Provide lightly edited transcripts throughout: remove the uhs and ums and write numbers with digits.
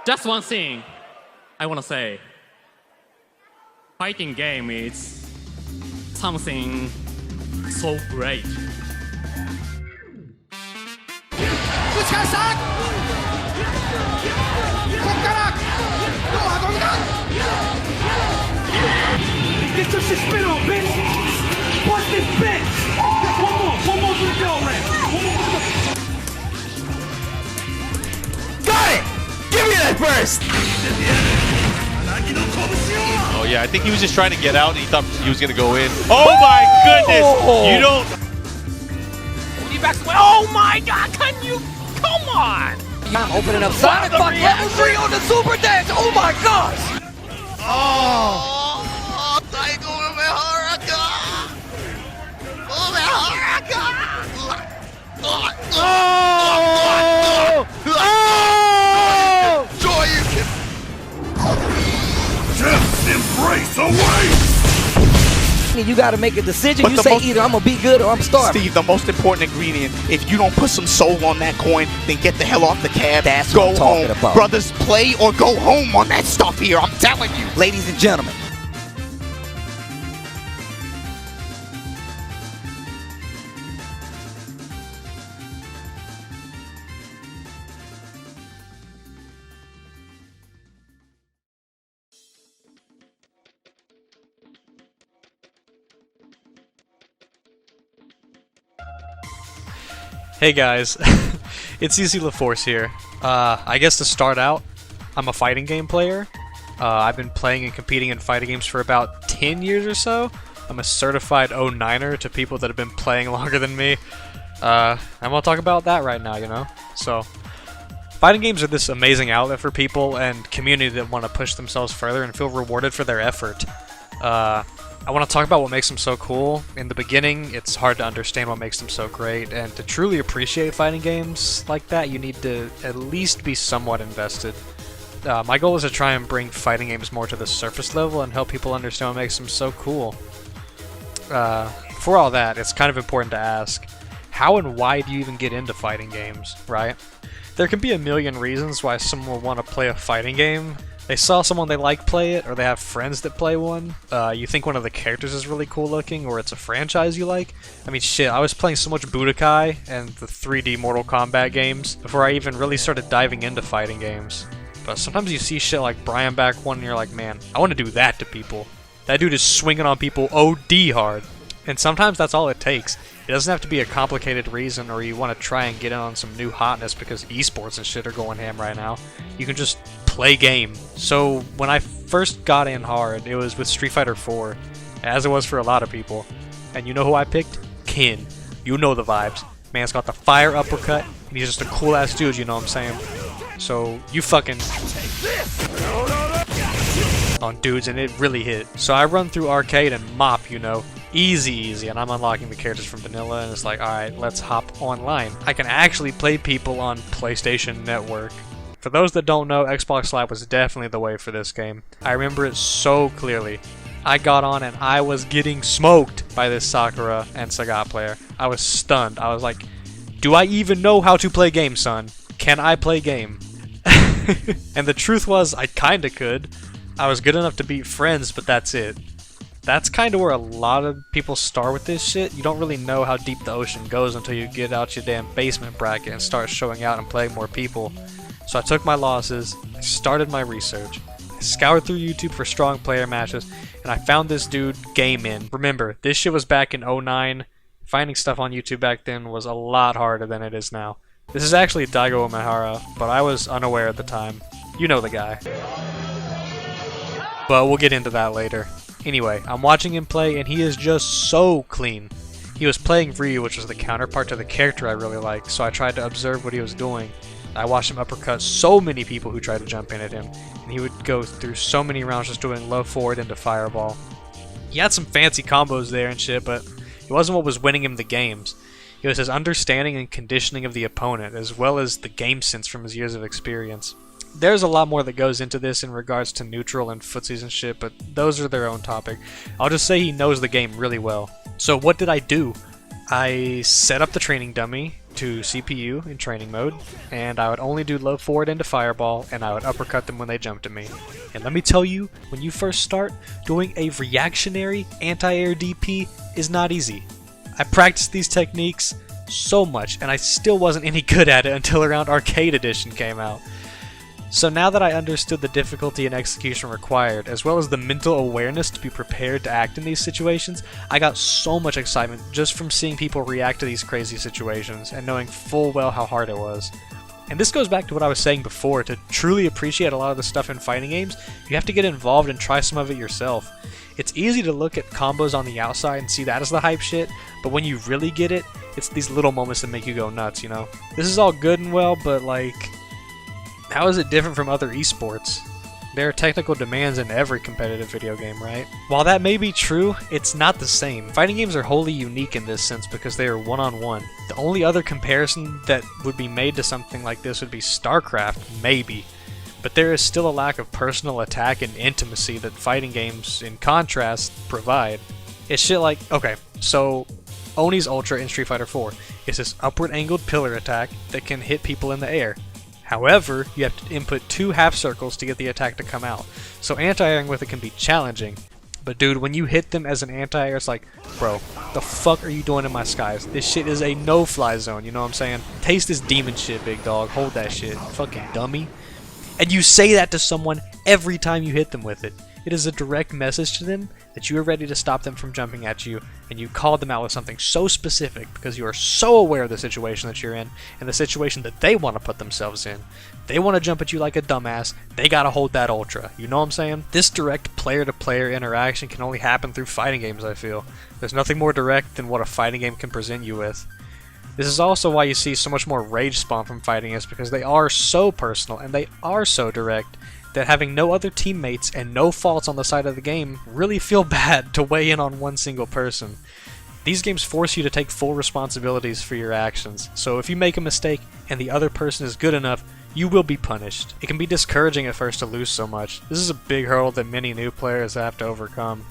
Just one thing I want to say. Fighting game is something so great. Get your shit spit on, bitch! Watch this bitch! One more for the bell ring! Got it! Give me that burst! Oh yeah, I think he was just trying to get out and he thought he was gonna go in. Oh my goodness! You don't... Oh my god, can you? Come on! I'm opening up Sonic Fuck level 3 on the Super Dance! Oh my gosh! Oh, Daigo Umehara-ka! Umehara-ka! Joy, you can... Just embrace away! You gotta make a decision. But You the say most- either I'm gonna be good or I'm starving. Steve, the most important ingredient, if you don't put some soul on that coin, then get the hell off the cab. That's go what I'm talking home. about. Brothers, play or go home on that stuff here, I'm telling you. Ladies and gentlemen. Hey guys, it's Easy LaForce here. I guess to start out, I'm a fighting game player. I've been playing and competing in fighting games for about 10 years or so. I'm a certified 09er to people that have been playing longer than me. I'm gonna talk about that right now, you know? So, fighting games are this amazing outlet for people and community that want to push themselves further and feel rewarded for their effort. I want to talk about what makes them so cool. In the beginning, it's hard to understand what makes them so great, and to truly appreciate fighting games like that, you need to at least be somewhat invested. My goal is to try and bring fighting games more to the surface level and help people understand what makes them so cool. For all that, it's kind of important to ask, how and why do you even get into fighting games, right? There can be a million reasons why someone will want to play a fighting game. They saw someone they like play it, or they have friends that play one. You think one of the characters is really cool looking, or it's a franchise you like. I mean, shit, I was playing so much Budokai and the 3D Mortal Kombat games before I even really started diving into fighting games. But sometimes you see shit like Brian back one, and you're like, man, I want to do that to people. That dude is swinging on people OD hard. And sometimes that's all it takes. It doesn't have to be a complicated reason, or you want to try and get in on some new hotness because esports and shit are going ham right now. You can just play game. So when I first got in hard, it was with Street Fighter 4, as it was for a lot of people. And you know who I picked? Kin. You know the vibes. Man's got the fire uppercut, and he's just a cool ass dude, you know what I'm saying? So you fucking on dudes, and it really hit. So I run through arcade and mop, you know, easy, and I'm unlocking the characters from vanilla, and it's like, alright, let's hop online. I can actually play people on PlayStation Network. For those that don't know, Xbox Live was definitely the way for this game. I remember it so clearly. I got on and I was getting smoked by this Sakura and Sagat player. I was stunned. I was like, do I even know how to play game, son? Can I play game? And the truth was, I kinda could. I was good enough to beat friends, but that's it. That's kinda where a lot of people start with this shit. You don't really know how deep the ocean goes until you get out your damn basement bracket and start showing out and playing more people. So I took my losses, I started my research, I scoured through YouTube for strong player matches, and I found this dude, Game In. Remember, this shit was back in 09. Finding stuff on YouTube back then was a lot harder than it is now. This is actually Daigo Umehara, but I was unaware at the time. You know the guy. But we'll get into that later. Anyway, I'm watching him play, and he is just so clean. He was playing Ryu, which was the counterpart to the character I really liked, so I tried to observe what he was doing. I watched him uppercut so many people who tried to jump in at him, and he would go through so many rounds just doing low forward into fireball. He had some fancy combos there and shit, but it wasn't what was winning him the games. It was his understanding and conditioning of the opponent, as well as the game sense from his years of experience. There's a lot more that goes into this in regards to neutral and footsies and shit, but those are their own topic. I'll just say he knows the game really well. So what did I do? I set up the training dummy, to CPU in training mode, and I would only do low forward into fireball, and I would uppercut them when they jumped at me. And let me tell you, when you first start, doing a reactionary anti-air DP is not easy. I practiced these techniques so much, and I still wasn't any good at it until around Arcade Edition came out. So now that I understood the difficulty and execution required, as well as the mental awareness to be prepared to act in these situations, I got so much excitement just from seeing people react to these crazy situations and knowing full well how hard it was. And this goes back to what I was saying before, to truly appreciate a lot of the stuff in fighting games, you have to get involved and try some of it yourself. It's easy to look at combos on the outside and see that as the hype shit, but when you really get it, it's these little moments that make you go nuts, you know? This is all good and well, but like, how is it different from other esports? There are technical demands in every competitive video game, right? While that may be true, it's not the same. Fighting games are wholly unique in this sense because they are one-on-one. The only other comparison that would be made to something like this would be StarCraft, maybe. But there is still a lack of personal attack and intimacy that fighting games, in contrast, provide. It's shit like, okay, so Oni's Ultra in Street Fighter 4 is this upward angled pillar attack that can hit people in the air. However, you have to input 2 half circles to get the attack to come out, so anti-airing with it can be challenging. But dude, when you hit them as an anti-air, it's like, bro, the fuck are you doing in my skies? This shit is a no-fly zone, you know what I'm saying? Taste this demon shit, big dog. Hold that shit, fucking dummy. And you say that to someone every time you hit them with it. It is a direct message to them that you are ready to stop them from jumping at you, and you called them out with something so specific because you are so aware of the situation that you're in and the situation that they want to put themselves in. They want to jump at you like a dumbass, they gotta hold that ultra, you know what I'm saying? This direct player-to-player interaction can only happen through fighting games, I feel. There's nothing more direct than what a fighting game can present you with. This is also why you see so much more rage spawn from fighting games, because they are so personal and they are so direct that having no other teammates and no faults on the side of the game really feel bad to weigh in on one single person. These games force you to take full responsibilities for your actions, so if you make a mistake and the other person is good enough, you will be punished. It can be discouraging at first to lose so much. This is a big hurdle that many new players have to overcome.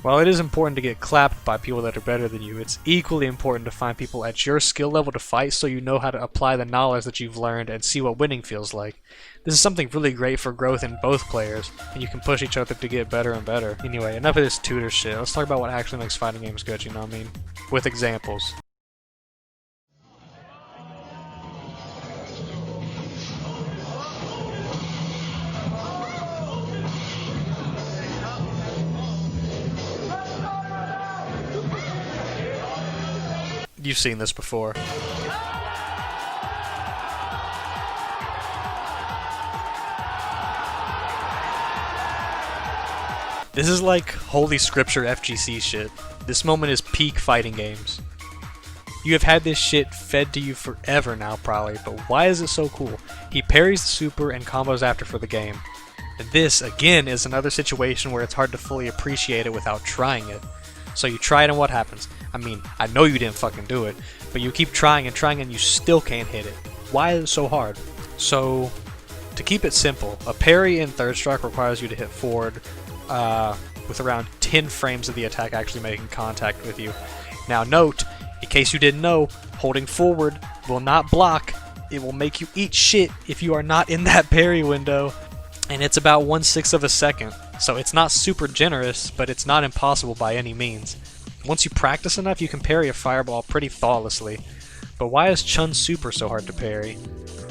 While it is important to get clapped by people that are better than you, it's equally important to find people at your skill level to fight so you know how to apply the knowledge that you've learned and see what winning feels like. This is something really great for growth in both players, and you can push each other to get better and better. Anyway, enough of this tutor shit. Let's talk about what actually makes fighting games good, you know what I mean? With examples. You've seen this before. This is like Holy Scripture FGC shit. This moment is peak fighting games. You have had this shit fed to you forever now probably, but why is it so cool? He parries the super and combos after for the game. And this, again, is another situation where it's hard to fully appreciate it without trying it. So you try it and what happens? I mean, I know you didn't fucking do it, but you keep trying and you still can't hit it. Why is it so hard? So, to keep it simple, a parry in third strike requires you to hit forward with around 10 frames of the attack actually making contact with you. Now note, in case you didn't know, holding forward will not block, it will make you eat shit if you are not in that parry window, and it's about 1/6 of a second. So it's not super generous, but it's not impossible by any means. Once you practice enough, you can parry a fireball pretty flawlessly. But why is Chun's super so hard to parry?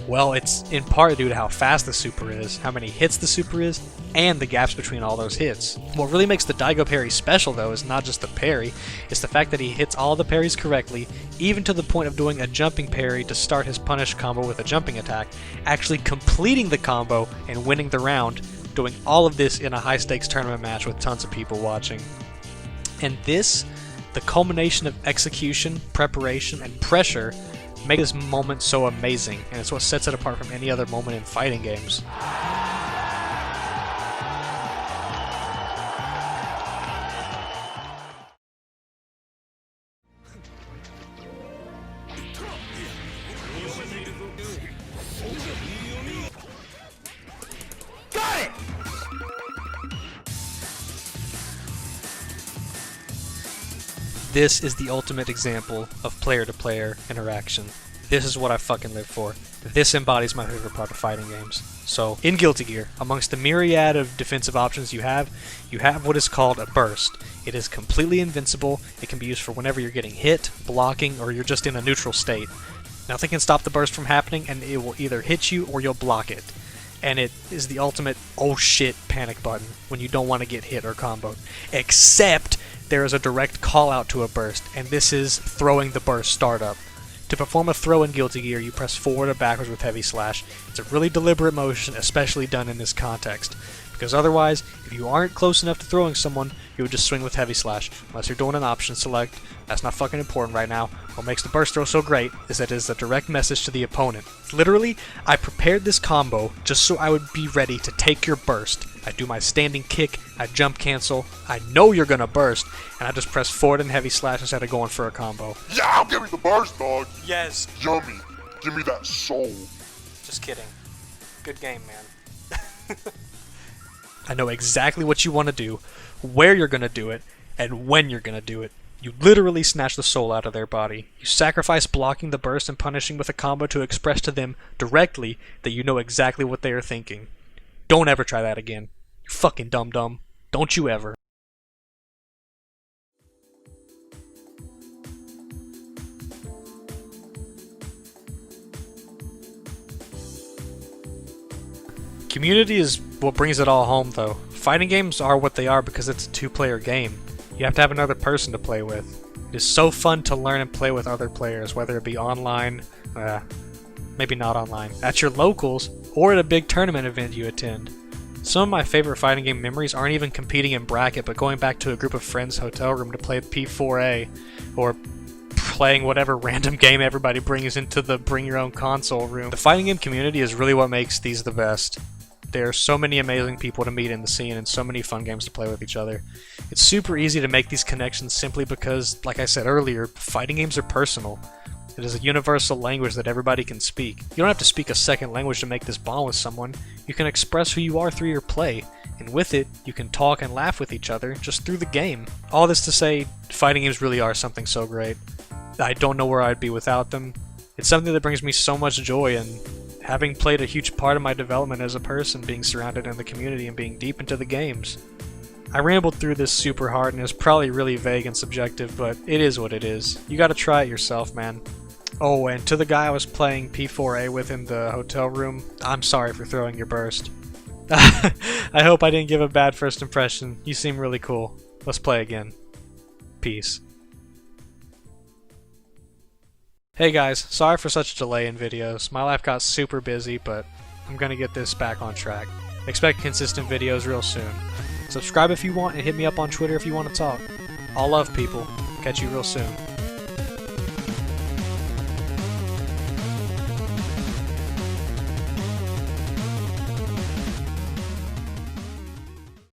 Well, it's in part due to how fast the super is, how many hits the super is, and the gaps between all those hits. What really makes the Daigo parry special though is not just the parry, it's the fact that he hits all the parries correctly, even to the point of doing a jumping parry to start his punish combo with a jumping attack, actually completing the combo and winning the round, doing all of this in a high stakes tournament match with tons of people watching. And this, the culmination of execution, preparation, and pressure, make this moment so amazing, and it's what sets it apart from any other moment in fighting games. Got it! This is the ultimate example of player-to-player interaction. this is what I fucking live for. This embodies my favorite part of fighting games. So, in Guilty Gear, amongst the myriad of defensive options you have what is called a burst. It is completely invincible. It can be used for whenever you're getting hit, blocking, or you're just in a neutral state. Nothing can stop the burst from happening, and it will either hit you or you'll block it. And it is the ultimate oh shit panic button when you don't want to get hit or comboed. Except there is a direct call out to a burst, and this is throwing the burst startup. To perform a throw in Guilty Gear, you press forward or backwards with heavy slash. It's a really deliberate motion, especially done in this context. Because otherwise, if you aren't close enough to throwing someone, you would just swing with heavy slash. Unless you're doing an option select, that's not fucking important right now. What makes the burst throw so great is that it is a direct message to the opponent. Literally, I prepared this combo just so I would be ready to take your burst. I do my standing kick, I jump cancel, I know you're gonna burst, and I just press forward and heavy slash instead of going for a combo. Yeah, give me the burst, dog. Yes. Yummy. Give me that soul. Just kidding. Good game, man. I know exactly what you want to do, where you're going to do it, and when you're going to do it. You literally snatch the soul out of their body. You sacrifice blocking the burst and punishing with a combo to express to them directly that you know exactly what they are thinking. Don't ever try that again. You fucking dum-dum. Don't you ever. Community is what brings it all home, though. Fighting games are what they are because it's a two-player game. You have to have another person to play with. It is so fun to learn and play with other players, whether it be online, maybe not online, at your locals, or at a big tournament event you attend. Some of my favorite fighting game memories aren't even competing in bracket, but going back to a group of friends' hotel room to play P4A, or playing whatever random game everybody brings into the bring your own console room. The fighting game community is really what makes these the best. There are so many amazing people to meet in the scene and so many fun games to play with each other. It's super easy to make these connections simply because, like I said earlier, fighting games are personal. It is a universal language that everybody can speak. You don't have to speak a second language to make this bond with someone. You can express who you are through your play, and with it, you can talk and laugh with each other just through the game. All this to say, fighting games really are something so great. I don't know where I'd be without them. It's something that brings me so much joy, and having played a huge part of my development as a person, being surrounded in the community and being deep into the games. I rambled through this super hard and it's probably really vague and subjective, but it is what it is. You gotta try it yourself, man. Oh, and to the guy I was playing P4A with in the hotel room, I'm sorry for throwing your burst. I hope I didn't give a bad first impression. You seem really cool. Let's play again. Peace. Hey guys, sorry for such a delay in videos. My life got super busy, but I'm gonna get this back on track. Expect consistent videos real soon. Subscribe if you want and hit me up on Twitter if you want to talk. All love, people. Catch you real soon.